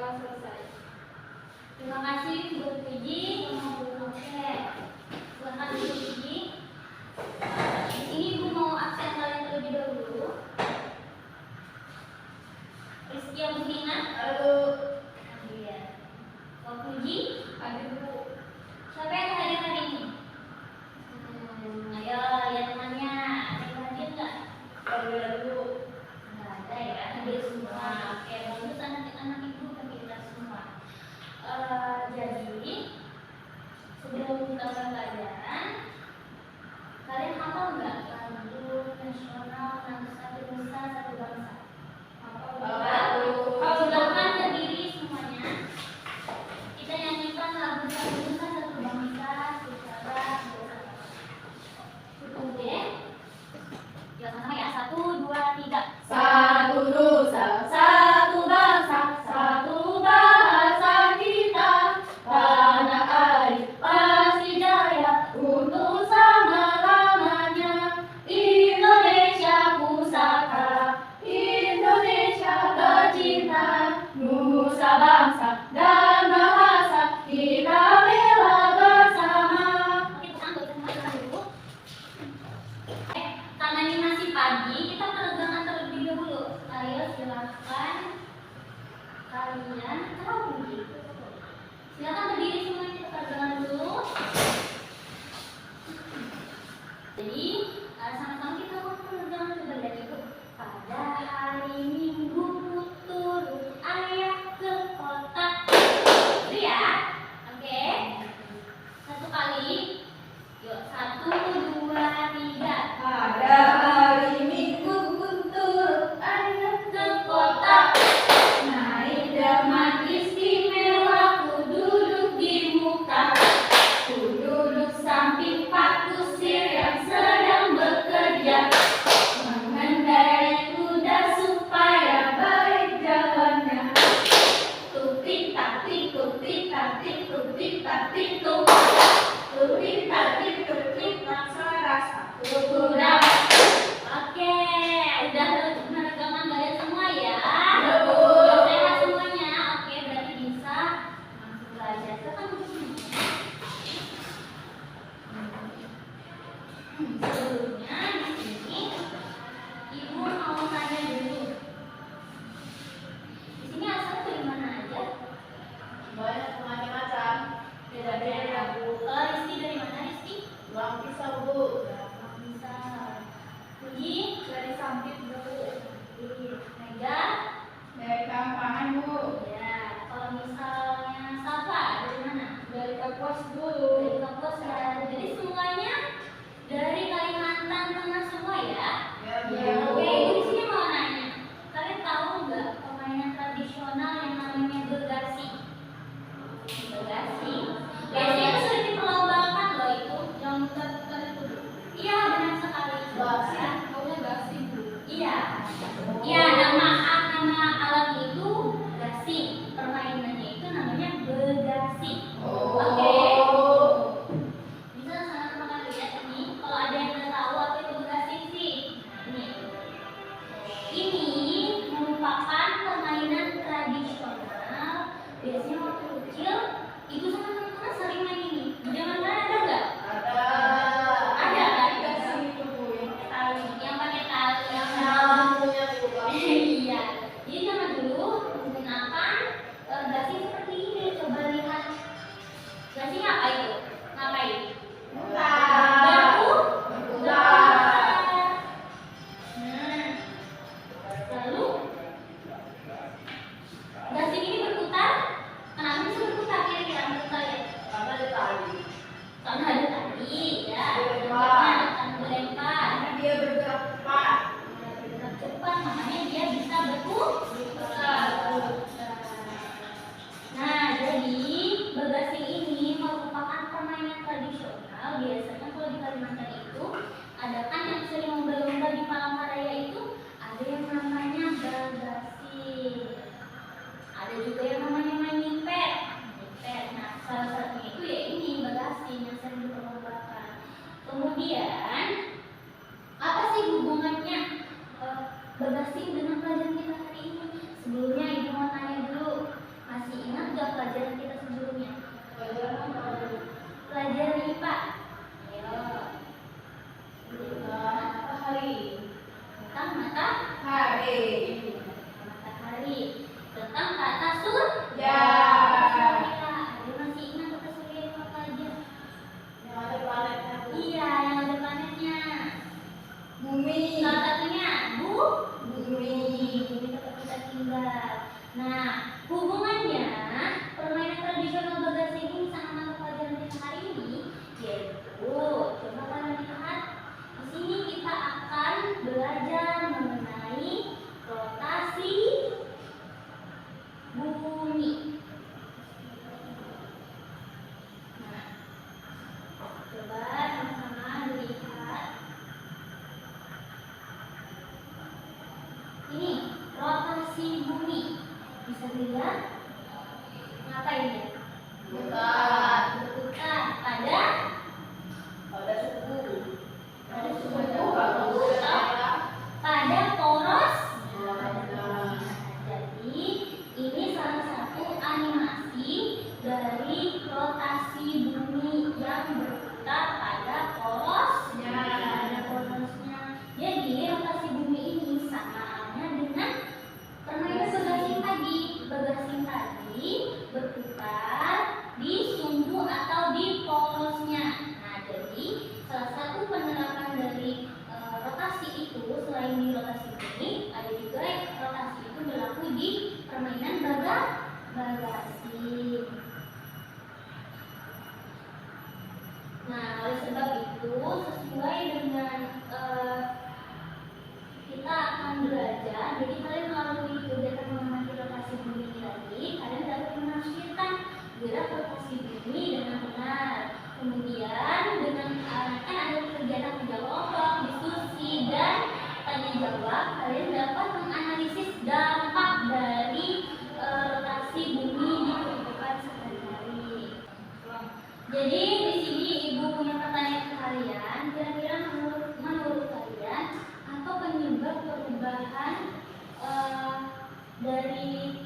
telah selesai. Terima kasih Bu Puji sama Bu Noce. Silakan Bu Puji. Di sini Bu mau absen kalian terlebih dahulu. Rizky Agustina. Halo. Iya. Bu Puji. Hadir Bu. Siapa yang hadir hari ini? Ayo lihat temannya. Ada yang hadir nggak? Hadir Bu. Nggak ada ya. Hadir semua. Oke, bagus anak-anak ibu kita semua. Jadi sebelum kita mulai pelajaran, kalian hafal nggak lagu nasional satu nusa satu bangsa? Hafal? Silakan berdiri semuanya. Kita nyanyikan lagu satu nusa satu bangsa secara bersama. Oke? Ya sama ya, 1, 2, 3. Satu nusa, satu bangsa, satu bahasa kita. Tanah air pasti jaya untuk selama-lamanya. Indonesia pusaka, Indonesia tercinta. Nusa bangsa dan bahasa kita bela bersama. Oke, sambut dulu. Karena ini masih pagi, kita peregangan terlebih dahulu. Ayo silakan kalian Puji. Silakan berdiri semuanya, kita peregangan dulu. Jadi sama-sama kita mau peregangan coba lihat ibu. Pada hari Minggu turun ayah ke kota. Itu ya, oke. Satu kali. Yuk, 1, 2, 3. Pada hari Minggu turun ayah ke kota. Naik delman istimewa, ku duduk di muka. Ku duduk samping Pak Kusir yang sedang bekerja. Mengendarai kuda supaya baik jalannya. Tupik tapik, tupik tapik, tupik tapik, tupik. Tupik tapik, tupik laksana satu kuda. Oke, udah peregangan badan semua ya. Betul. Sehat semuanya. Oke, berarti bisa langsung belajar. Silakan Bu Puji. Sebelumnya di sini ibu mau tanya dulu. Di sini asalnya dari mana aja? Banyak macam-macam. Beda-beda Bu. Kalau Rizky dari mana Rizky? Bang pisau Bu. Bisa. Puji Dari Sampit Bu. Mega. Dari Kampangan Bu. Ya. Kalau misalnya Safa dari mana? Dari Kapuas Bu. Dari Kapuas ya. Jadi semuanya dari Kalimantan Tengah semua ya. Ya Bu. Oke, ibu di sini mau nanya. Kalian tahu nggak permainan tradisional yang namanya bergasi? Bergasi. Biasanya itu sering diperlombakan loh itu. Yang tadi itu Bu. Iya, benar sekali. Gasi. Maunya gasi Bu. Iya. Iya, nama alat itu gasing. Permainannya itu namanya bergasi. Oke. Bisa sama-sama kalian lihat ini. Kalau ada yang nggak tahu apa itu bergasing sih. Ini merupakan permainan tradisional. Biasanya waktu kecil ibu sama teman-teman sering main ini. Di zaman kalian ada nggak? Ada. Ada kan? Gasi itu Bu. Tali, yang pakai tali yang Lampunya Bu. iya. Jadi zaman dulu menggunakan gasing seperti ini. Coba lihat. Gasing apa itu? Ngapain? Batu. Nah, lalu gasing ini berputar. Kenapa bisa berputar? Kira-kira menurut kalian? Karena ada tali. Karena ada tali, ya. Dilempar. Karena berlempar. Karena dia bergerak cepat. Bergerak cepat, makanya dia bisa berputar. Nah, jadi bergasing ini merupakan permainan tradisional. Biasanya kalau di Kalimantan itu ada kan yang sering lomba-lomba di Palangkaraya itu ada yang namanya bergasing. Ada juga yang namanya main nyipet. Nah, salah satunya itu ya ini bergasing yang sering diperlombakan. Kemudian apa sih hubungannya bergasing dengan pelajaran kita hari ini? Sebelumnya ibu mau tanya dulu, Nah, hubungannya permainan tradisional bagasi ini sama mata pelajaran kita hari ini yaitu, coba kalian lihat di sini kita akan belajar mengenai rotasi bumi. Nah, coba sama-sama dilihat. Ini rotasi bumi. Bisa dilihat? Ngapain ya? Bukan. Berputar pada Suku. suku Kalau atau pada poros. Nah, Jadi ini salah satu animasi dari rotasi bumi yang berputar pada porosnya. Pada porosnya. Jadi rotasi bumi ini sama halnya dengan permainan begasing tadi. Begasing tadi berputar di sumbu atau di porosnya. Nah, jadi salah satu penerapan dari rotasi itu selain di rotasi bumi, ada juga rotasi itu berlaku di permainan bagasi. Nah, oleh sebab itu sesuai dengan kita akan belajar, jadi kalian melalui kegiatan mengamati rotasi bumi ini tadi, kalian dapat menafsirkan gerak rotasi bumi dengan benar. Kemudian dengan kan ada kegiatan kerja kelompok, diskusi dan tanya jawab, kalian dapat menganalisis dampak dari rotasi bumi di kehidupan sehari-hari. Jadi di sini ibu punya pertanyaan ke kalian, kira-kira menurut kalian apa penyebab perubahan dari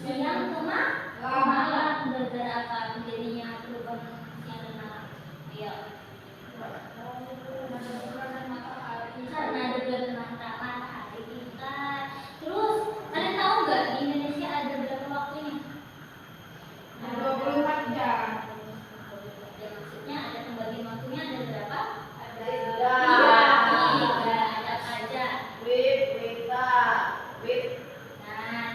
siang ke malam? Gara-gara apa terjadinya perubahan siang dan malam? Iya. Karena ada gerhana matahari kita. Terus kalian tahu nggak di Indonesia ada berapa waktunya? 24 jam. Ya, maksudnya ada pembagian waktunya ada berapa? Ada Iya, tiga. Ada apa aja? Wita. Nah,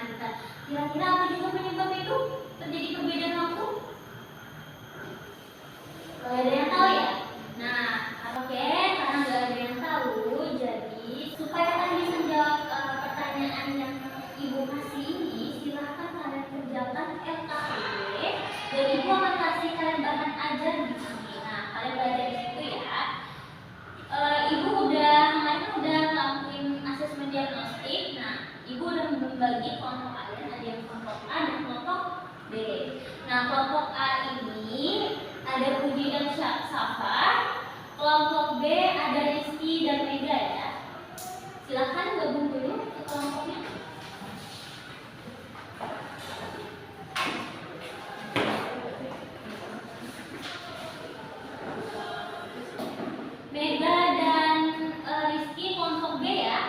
kira-kira apa juga penyebab itu terjadi perbedaan waktu? Gak ada yang tahu ya? Nah, oke, karena gak ada yang tahu, jadi supaya kalian bisa menjawab pertanyaan yang ibu kasih ini, silahkan kalian kerjakan LKPD dan ibu akan kasih kalian bahan ajar di sini. Nah, kalian belajar di situ ya. Ibu kemarin udah ngelakuin asesmen diagnostik. Nah, ibu udah membagi kelompok kalian, ada yang kelompok A dan kelompok B. Nah, kelompok A ini ada Puji dan Safa. Kelompok B ada Rizky dan Mega ya. Silahkan gabung dulu ke kelompoknya. Mega dan Rizky kelompok B ya.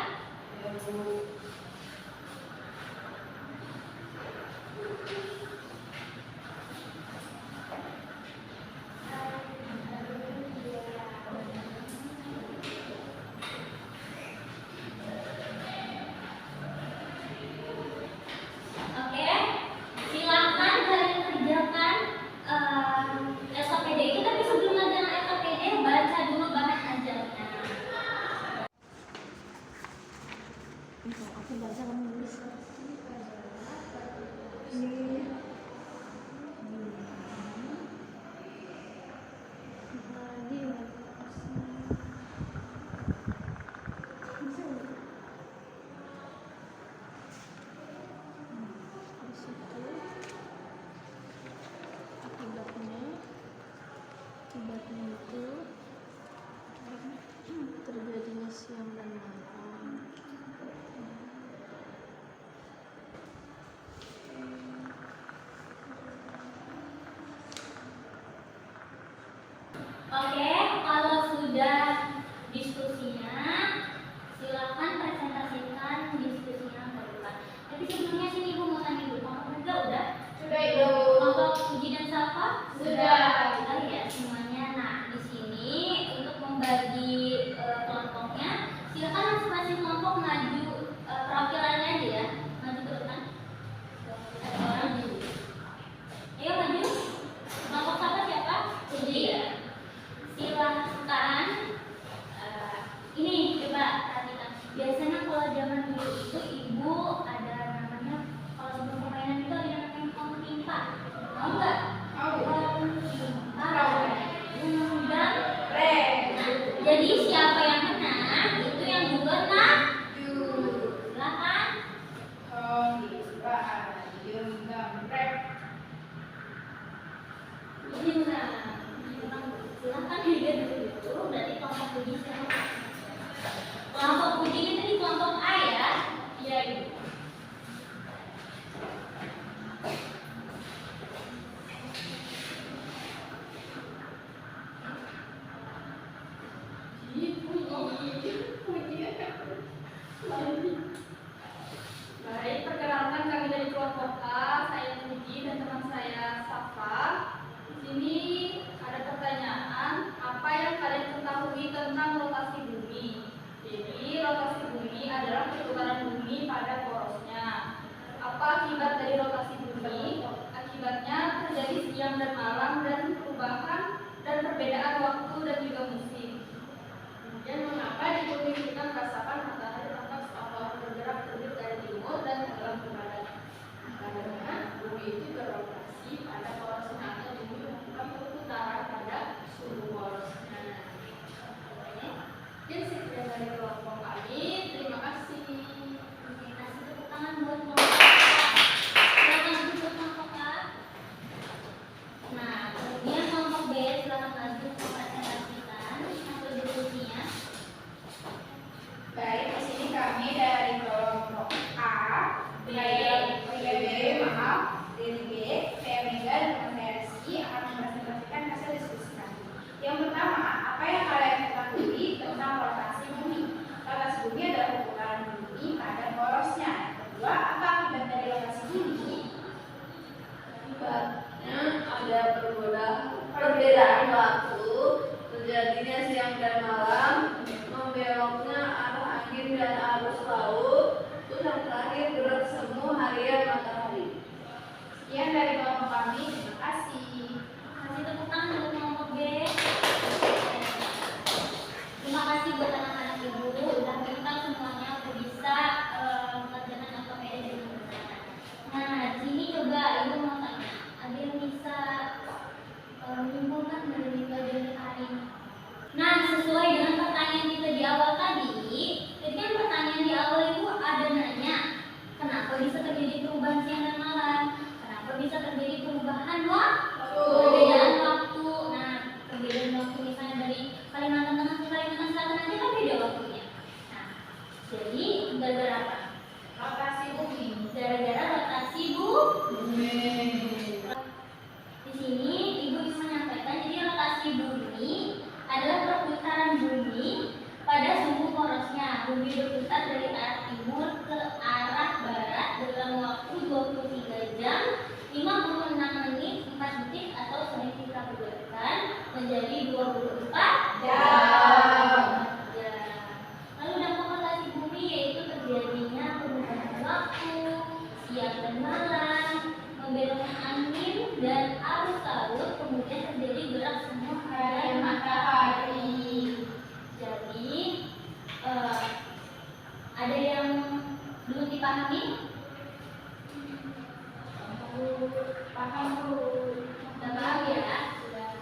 Jamret. Ini udah silahkan dilihat dulu. Berarti kelompok puji siapa? Kelompok puji itu di kelompok A ya? Iya ibu. Baik, perkenalkan kami dari kelompok A, saya Puji dan teman saya Safa. Di sini ada pertanyaan, apa yang kalian ketahui tentang rotasi bumi? Jadi, rotasi bumi adalah perputaran bumi pada porosnya. Apa akibat dari rotasi bumi? Akibatnya terjadi siang dan malam dan perubahan dan perbedaan waktu dan juga musim. Kemudian mengapa di bumi kita merasakan matahari tampak seolah bergerak terbit dari timur dan tenggelam ke barat? Karena bumi itu beroperasi pada porosnya atau bumi melakukan perputaran pada suhu porosnya. Mungkin sekian dari kelompok kami. Terima kasih. Oke, kasih tepuk tangan buat kelompok A. Silakan duduk kelompok A. Nah, kemudian kelompok B silakan maju ke presentasikan metodologinya. Baik, di sini kami dari kelompok A, dari B, saya Mega dan teman saya Rizky akan mempresentasikan hasil diskusi kami. Yang pertama, apa yang kalian ketahui tentang rotasi bumi? Rotasi bumi adalah perputaran bumi pada porosnya. Yang kedua, apa akibat dari rotasi bumi? Akibatnya ada perbedaan waktu, terjadinya siang dan malam, membeloknya arah angin dan arus laut, terus yang terakhir gerak semu harian matahari. Sekian dari kelompok kami. Terima kasih. Kasih tepuk tangan buat kelompok B. Terima kasih buat anak-anak ibu udah pintar semuanya, udah bisa mengerjakan AKPD dengan benar. Nah, di sini coba ibu mau tanya, ada yang bisa menyimpulkan dari pelajaran hari ini? Nah, sesuai dengan pertanyaan kita di awal tadi, kan pertanyaan di awal itu ada nanya, kenapa bisa terjadi perubahan siang dan malam? Kenapa bisa terjadi perubahan perbedaan waktu? Nah, perbedaan waktu misalnya dari Kalimantan Tengah ke Kalimantan Selatan aja kan beda waktunya. Nah, jadi gara-gara apa? Rotasi bumi. Gara-gara rotasi bumi. Di sini ibu ingin menyampaikan, jadi rotasi bumi adalah perputaran bumi pada suhu porosnya. Bumi berputar dari arah timur ke arah barat dalam waktu 23 jam, 56 menit, 4 detik atau sering kita bulatkan menjadi 24 jam. Lalu dampak rotasi bumi yaitu terjadinya perubahan waktu, siang dan malam, membeloknya angin dan arus laut, kemudian terjadi gerak semu harian matahari. Jadi ada yang belum dipahami? Paham Bu? Sudah paham ya? Sudah.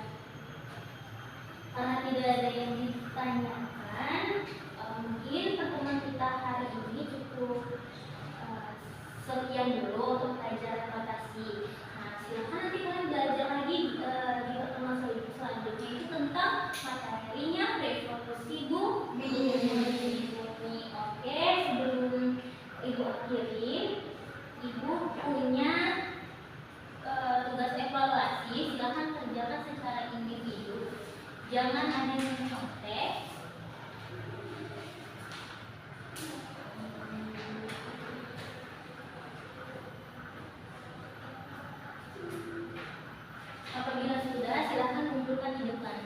Karena tidak ada yang ditanyakan, mungkin pertemuan kita hari ini cukup sekian dulu untuk pelajaran rotasi. Nah, silakan nanti kalian belajar lagi di pertemuan selanjutnya itu tentang materinya revolusi bumi. Oke, sebelum ibu akhiri, ibu punya tugas evaluasi. Silakan kerjakan secara individu. Jangan ada yang mencontek. Apabila sudah, silakan kumpulkan di depan.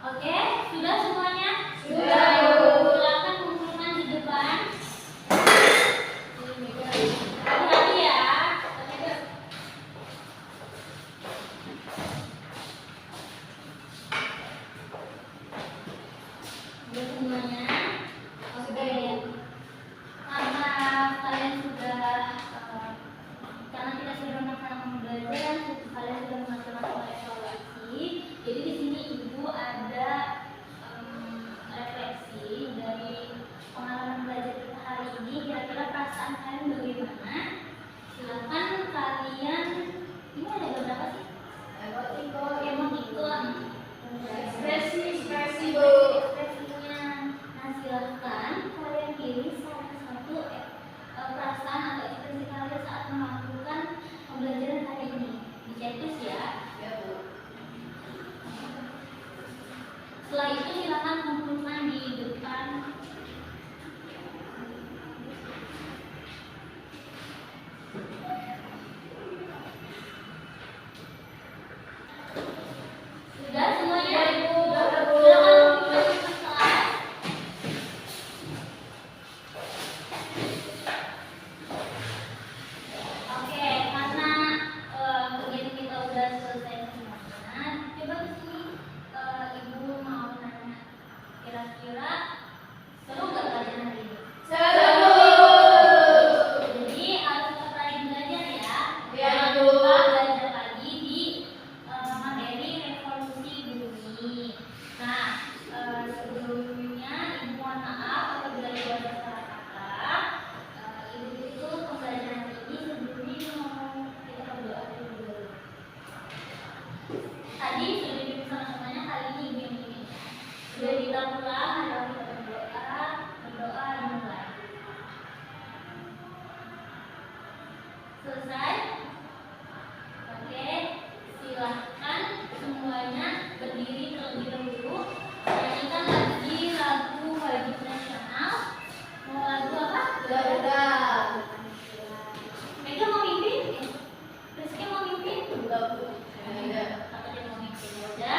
Oke, sudah semuanya? Sudah. Silakan kumpulkan di depan. Hati-hati ya. Sudah semuanya? Oke. Karena kalian sudah karena kita sudah melaksanakan pembelajaran, kalian Setelah itu silakan kumpulkan di depan. Sudah semuanya? Silakan kumpulkan di kelas. Oke, karena kegiatan kita udah selesai semuanya, coba di sini ibu mau nanya, kira-kira seru nggak pelajaran hari ini? Jadi harus tetap rajin belajar ya. Jangan lupa belajar lagi di materi revolusi bumi. Nah, sebelumnya ibu mohon maaf apabila ibu ada salah kata. Ibu itu pembelajaran ini sebelumnya mau kita berdoa dulu. Tadi sudah dibimbing sama semuanya, kali ini ibu yang bimbing. Sudah kita pulang, mari kita berdoa dimulai. Selesai? Oke, silahkan semuanya berdiri terlebih dahulu. Nyanyikan lagi lagu wajib nasional. Mau lagu apa? Garuda. Mega mau mimpin? Rizky mau mimpin? Enggak, Bu. Tidak. Atau dia mau mimpin? Ya udah.